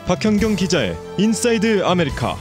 박현경 기자의 인사이드 아메리카.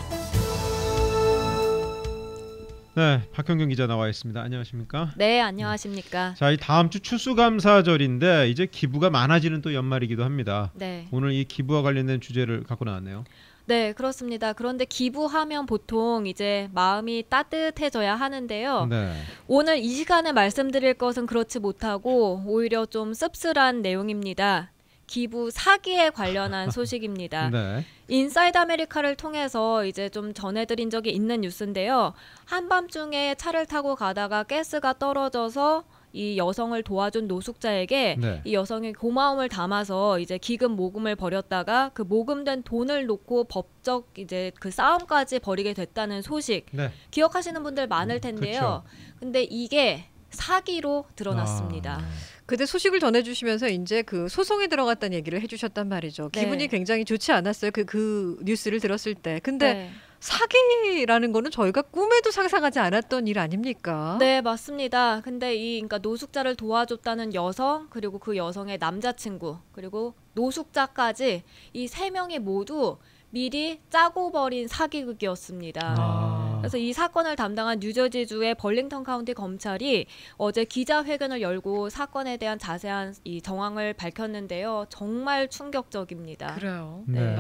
네, 박현경 기자 나와 있습니다. 안녕하십니까? 네, 안녕하십니까? 자, 이 다음 주 추수감사절인데 이제 기부가 많아지는 또 연말이기도 합니다. 네. 오늘 이 기부와 관련된 주제를 갖고 나왔네요. 네, 그렇습니다. 그런데 기부하면 보통 이제 마음이 따뜻해져야 하는데요. 네. 오늘 이 시간에 말씀드릴 것은 그렇지 못하고 오히려 좀 씁쓸한 내용입니다. 기부 사기에 관련한 소식입니다. 네. 인사이드 아메리카를 통해서 이제 좀 전해드린 적이 있는 뉴스인데요. 한밤중에 차를 타고 가다가 가스가 떨어져서 이 여성을 도와준 노숙자에게 네. 이 여성이 고마움을 담아서 이제 기금 모금을 벌였다가 그 모금된 돈을 놓고 법적 이제 그 싸움까지 벌이게 됐다는 소식. 네. 기억하시는 분들 많을 텐데요. 근데 이게 사기로 드러났습니다. 그때 소식을 전해주시면서 이제 그 소송에 들어갔다는 얘기를 해주셨단 말이죠. 네. 기분이 굉장히 좋지 않았어요. 그 뉴스를 들었을 때. 근데 네. 사기라는 거는 저희가 꿈에도 상상하지 않았던 일 아닙니까? 네, 맞습니다. 근데 그러니까 노숙자를 도와줬다는 여성, 그리고 그 여성의 남자친구, 그리고 노숙자까지 이 세 명이 모두 미리 짜고 버린 사기극이었습니다. 그래서 이 사건을 담당한 뉴저지주의 벌링턴 카운티 검찰이 어제 기자회견을 열고 사건에 대한 자세한 이 정황을 밝혔는데요. 정말 충격적입니다. 그래요. 네.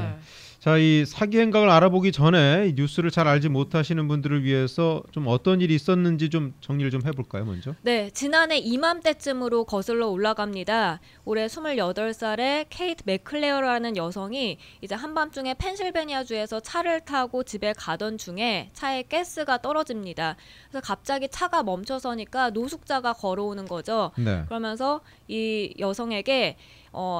자, 이 사기 행각을 알아보기 전에 이 뉴스를 잘 알지 못하시는 분들을 위해서 좀 어떤 일이 있었는지 좀 정리를 좀 해볼까요, 먼저? 네, 지난해 이맘때쯤으로 거슬러 올라갑니다. 올해 28살의 케이트 맥클레어라는 여성이 이제 한밤중에 펜실베니아주에서 차를 타고 집에 가던 중에 차에 가스가 떨어집니다. 그래서 갑자기 차가 멈춰서니까 노숙자가 걸어오는 거죠. 네. 그러면서 이 여성에게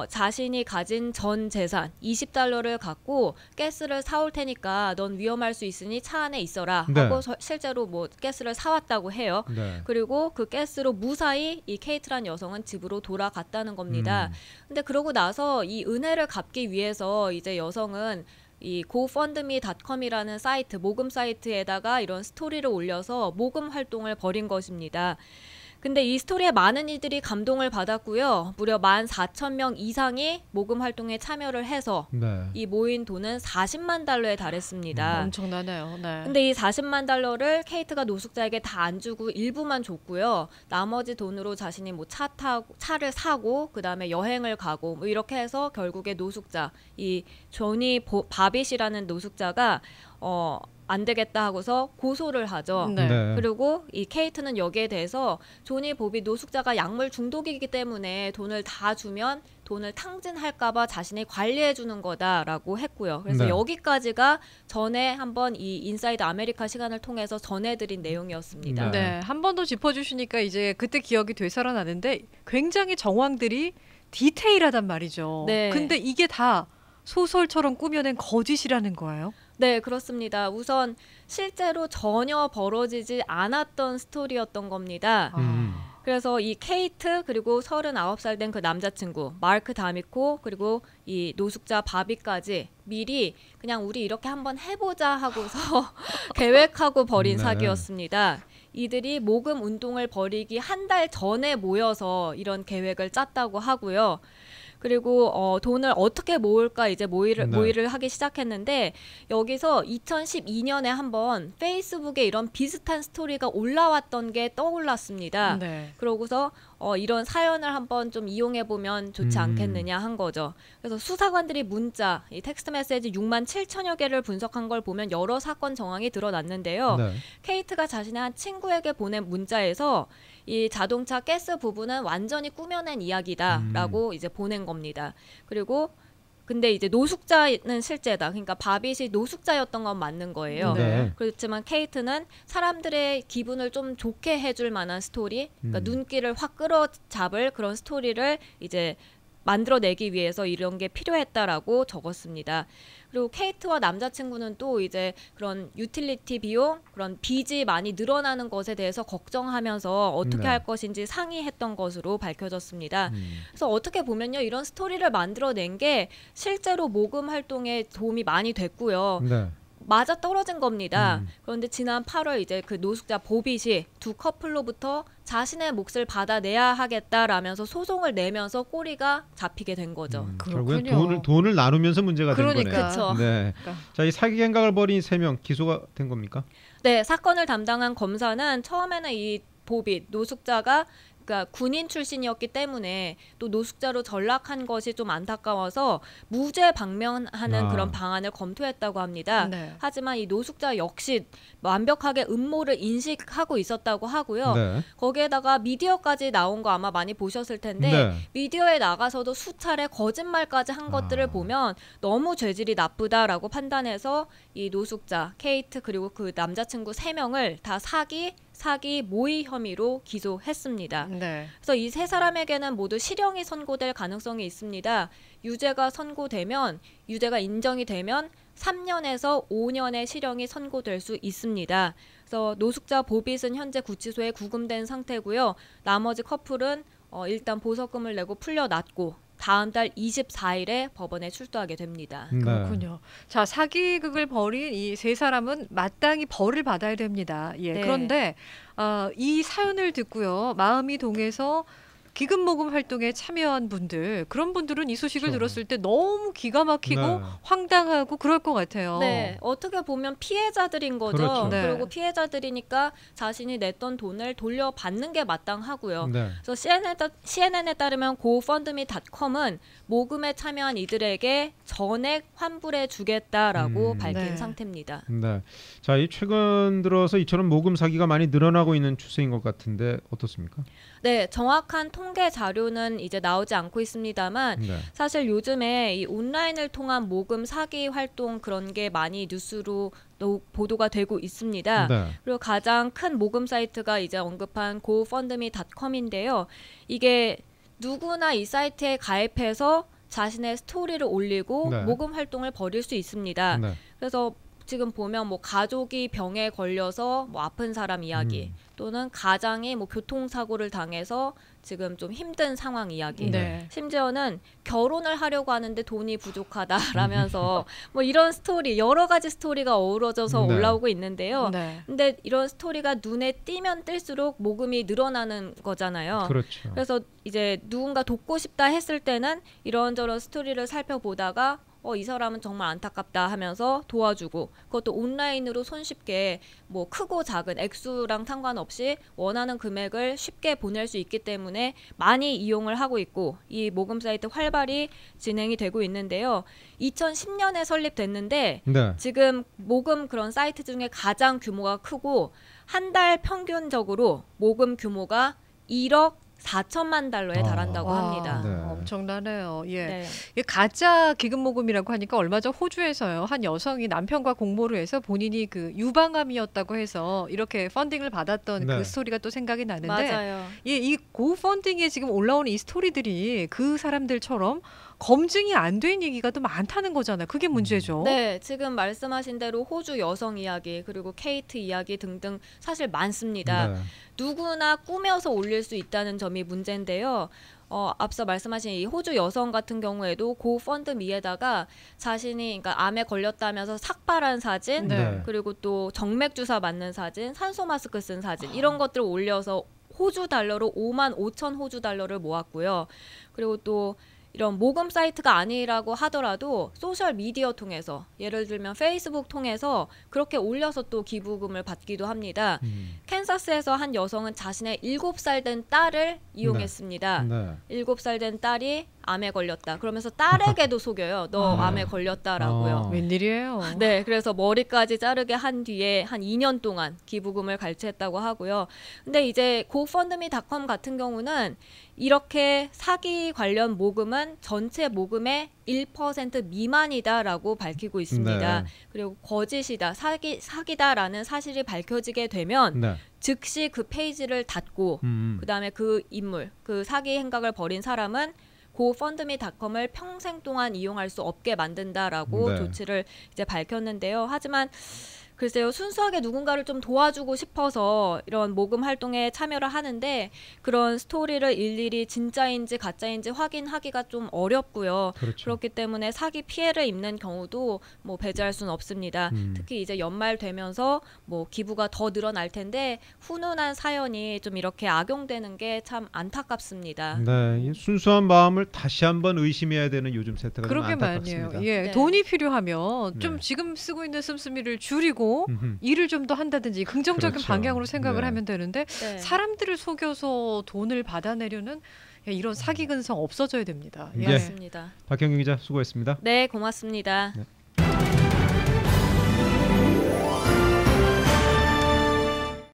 자신이 가진 전 재산 $20를 갖고 가스를 사올 테니까 넌 위험할 수 있으니 차 안에 있어라 하고 실제로 뭐 가스를 사왔다고 해요. 네. 그리고 그 가스로 무사히 이 케이트란 여성은 집으로 돌아갔다는 겁니다. 근데 그러고 나서 이 은혜를 갚기 위해서 이제 여성은 이 GoFundMe.com이라는 사이트, 모금 사이트에다가 이런 스토리를 올려서 모금 활동을 벌인 것입니다. 근데 이 스토리에 많은 이들이 감동을 받았고요. 무려 14,000명 이상이 모금 활동에 참여를 해서 이 모인 돈은 $400,000에 달했습니다. 엄청나네요. 네. 근데 이 $400,000를 케이트가 노숙자에게 다 안 주고 일부만 줬고요. 나머지 돈으로 자신이 뭐 차를 사고 그다음에 여행을 가고 뭐 이렇게 해서 결국에 노숙자, 이 조니 바빗이라는 노숙자가 안 되겠다 하고서 고소를 하죠. 네. 그리고 이 케이트는 여기에 대해서 조니 보비 노숙자가 약물 중독이기 때문에 돈을 다 주면 돈을 탕진할까봐 자신이 관리해주는 거다라고 했고요. 그래서 여기까지가 전에 한번 이 인사이드 아메리카 시간을 통해서 전해드린 내용이었습니다. 네, 한 번 더 짚어주시니까 이제 그때 기억이 되살아나는데 굉장히 정황들이 디테일하단 말이죠. 네. 근데 이게 다 소설처럼 꾸며낸 거짓이라는 거예요? 네, 그렇습니다. 우선 실제로 전혀 벌어지지 않았던 스토리였던 겁니다. 그래서 이 케이트 그리고 39살 된 그 남자친구 마크 다미코 그리고 이 노숙자 바비까지 미리 그냥 우리 이렇게 한번 해보자 하고서 계획하고 벌인 사기였습니다. 이들이 모금 운동을 벌이기 한 달 전에 모여서 이런 계획을 짰다고 하고요. 그리고 돈을 어떻게 모을까 이제 모의를 하기 시작했는데 여기서 2012년에 한번 페이스북에 이런 비슷한 스토리가 올라왔던 게 떠올랐습니다. 그러고서 이런 사연을 한번 좀 이용해보면 좋지 않겠느냐 한 거죠. 그래서 수사관들이 문자, 이 텍스트 메시지 67,000여 개를 분석한 걸 보면 여러 사건 정황이 드러났는데요. 케이트가 자신의 한 친구에게 보낸 문자에서 이 자동차 가스 부분은 완전히 꾸며낸 이야기다라고 이제 보낸 겁니다. 그리고 근데 이제 노숙자는 실제다. 그러니까 바빗이 노숙자였던 건 맞는 거예요. 그렇지만 케이트는 사람들의 기분을 좀 좋게 해줄 만한 스토리, 그러니까 눈길을 확 끌어잡을 그런 스토리를 이제 만들어내기 위해서 이런 게 필요했다라고 적었습니다. 그리고 케이트와 남자친구는 또 이제 그런 유틸리티 비용, 그런 빚이 많이 늘어나는 것에 대해서 걱정하면서 어떻게 할 것인지 상의했던 것으로 밝혀졌습니다. 그래서 어떻게 보면요, 이런 스토리를 만들어낸 게 실제로 모금 활동에 도움이 많이 됐고요. 맞아 떨어진 겁니다. 그런데 지난 8월 이제 그 노숙자 보빗이 두 커플로부터 자신의 몫을 받아내야 하겠다라면서 소송을 내면서 꼬리가 잡히게 된 거죠. 결국엔 그렇군요. 돈을 나누면서 문제가 된 거네요. 그렇죠. 네. 그러니까. 자, 이 사기 행각을 벌인 3명 기소가 된 겁니까? 네, 사건을 담당한 검사는 처음에는 이 보빗 노숙자가 그러니까 군인 출신이었기 때문에 또 노숙자로 전락한 것이 좀 안타까워서 무죄 방면하는 그런 방안을 검토했다고 합니다. 네. 하지만 이 노숙자 역시 완벽하게 음모를 인식하고 있었다고 하고요. 네. 거기에다가 미디어까지 나온 거 아마 많이 보셨을 텐데 네. 미디어에 나가서도 수차례 거짓말까지 한 것들을 보면 너무 죄질이 나쁘다라고 판단해서 이 노숙자 케이트 그리고 그 남자친구 3명을 다 사기 모의 혐의로 기소했습니다. 네. 그래서 이 세 사람에게는 모두 실형이 선고될 가능성이 있습니다. 유죄가 인정이 되면 3년에서 5년의 실형이 선고될 수 있습니다. 그래서 노숙자 보빗은 현재 구치소에 구금된 상태고요. 나머지 커플은 일단 보석금을 내고 풀려났고 다음 달 24일에 법원에 출두하게 됩니다. 네. 그렇군요. 자, 사기극을 벌인 이 세 사람은 마땅히 벌을 받아야 됩니다. 예. 네. 그런데 이 사연을 듣고요. 마음이 동해서 기금 모금 활동에 참여한 분들, 그런 분들은 이 소식을 그렇죠. 들었을 때 너무 기가 막히고 네. 황당하고 그럴 것 같아요. 네, 어떻게 보면 피해자들인 거죠. 그렇죠. 네. 그리고 피해자들이니까 자신이 냈던 돈을 돌려받는 게 마땅하고요. 네. 그래서 CNN에 따르면 고펀드미닷컴은 모금에 참여한 이들에게 전액 환불해 주겠다라고 밝힌 네. 상태입니다. 네. 자, 이 최근 들어서 이처럼 모금 사기가 많이 늘어나고 있는 추세인 것 같은데 어떻습니까? 네, 정확한 통계 자료는 이제 나오지 않고 있습니다만 네. 사실 요즘에 이 온라인을 통한 모금 사기 활동 그런 게 많이 뉴스로 보도가 되고 있습니다. 네. 그리고 가장 큰 모금 사이트가 이제 언급한 고펀드미닷컴인데요. 이게 누구나 이 사이트에 가입해서 자신의 스토리를 올리고 네. 모금 활동을 벌일 수 있습니다. 네. 그래서 지금 보면 뭐 가족이 병에 걸려서 뭐 아픈 사람 이야기 또는 가장이 뭐 교통사고를 당해서 지금 좀 힘든 상황 이야기. 네. 심지어는 결혼을 하려고 하는데 돈이 부족하다라면서 뭐 이런 스토리 여러 가지 스토리가 어우러져서 네. 올라오고 있는데요. 네. 근데 이런 스토리가 눈에 띄면 뜰수록 모금이 늘어나는 거잖아요. 그렇죠. 그래서 이제 누군가 돕고 싶다 했을 때는 이런저런 스토리를 살펴보다가 이 사람은 정말 안타깝다 하면서 도와주고 그것도 온라인으로 손쉽게 뭐 크고 작은 액수랑 상관없이 원하는 금액을 쉽게 보낼 수 있기 때문에 많이 이용을 하고 있고 이 모금 사이트 활발히 진행이 되고 있는데요. 2010년에 설립됐는데 네. 지금 모금 그런 사이트 중에 가장 규모가 크고 한 달 평균적으로 모금 규모가 1억 4천만 달러에 달한다고 와, 합니다. 네. 엄청나네요. 예. 네. 이 가짜 기금 모금이라고 하니까 얼마 전 호주에서요. 한 여성이 남편과 공모를 해서 본인이 그 유방암이었다고 해서 이렇게 펀딩을 받았던 네. 그 스토리가 또 생각이 나는데 맞아요. 예, 이 고펀딩에 지금 올라오는 이 스토리들이 그 사람들처럼 검증이 안 된 얘기가 또 많다는 거잖아요. 그게 문제죠. 네, 지금 말씀하신 대로 호주 여성 이야기 그리고 케이트 이야기 등등 사실 많습니다. 네. 누구나 꾸며서 올릴 수 있다는 점이 문제인데요. 앞서 말씀하신 이 호주 여성 같은 경우에도 고펀드미에다가 자신이 그러니까 암에 걸렸다면서 삭발한 사진, 네. 그리고 또 정맥 주사 맞는 사진, 산소 마스크 쓴 사진 이런 것들을 올려서 호주 달러로 5만 5천 호주 달러를 모았고요. 그리고 또 이런 모금 사이트가 아니라고 하더라도 소셜 미디어 통해서 예를 들면 페이스북 통해서 그렇게 올려서 또 기부금을 받기도 합니다. 캔사스에서 한 여성은 자신의 7살 된 딸을 이용했습니다. 네. 7살 된 딸이 암에 걸렸다. 그러면서 딸에게도 속여요. 너 암에 걸렸다라고요. 웬일이에요? 네, 그래서 머리까지 자르게 한 뒤에 한 2년 동안 기부금을 갈취했다고 하고요. 근데 이제 고펀드미닷컴 같은 경우는 이렇게 사기 관련 모금은 전체 모금의 1% 미만이다라고 밝히고 있습니다. 네. 그리고 거짓이다, 사기다라는 사실이 밝혀지게 되면 네. 즉시 그 페이지를 닫고 그다음에 그 인물, 그 사기 행각을 벌인 사람은 고펀드미닷컴을 평생 동안 이용할 수 없게 만든다라고 네. 조치를 이제 밝혔는데요. 하지만 글쎄요, 순수하게 누군가를 좀 도와주고 싶어서 이런 모금 활동에 참여를 하는데 그런 스토리를 일일이 진짜인지 가짜인지 확인하기가 좀 어렵고요. 그렇죠. 그렇기 때문에 사기 피해를 입는 경우도 뭐 배제할 수는 없습니다. 특히 이제 연말 되면서 뭐 기부가 더 늘어날 텐데 훈훈한 사연이 좀 이렇게 악용되는 게 참 안타깝습니다. 네, 이 순수한 마음을 다시 한번 의심해야 되는 요즘 세태가 좀 그러게 안타깝습니다. 말이에요. 예, 네. 돈이 필요하면 네. 좀 지금 쓰고 있는 씀씀이를 줄이고 음흠. 일을 좀 더 한다든지 긍정적인 그렇죠. 방향으로 생각을 네. 하면 되는데 네. 사람들을 속여서 돈을 받아내려는 이런 사기 근성 없어져야 됩니다. 예. 맞습니다. 박경경 기자 수고했습니다. 네, 고맙습니다. 네.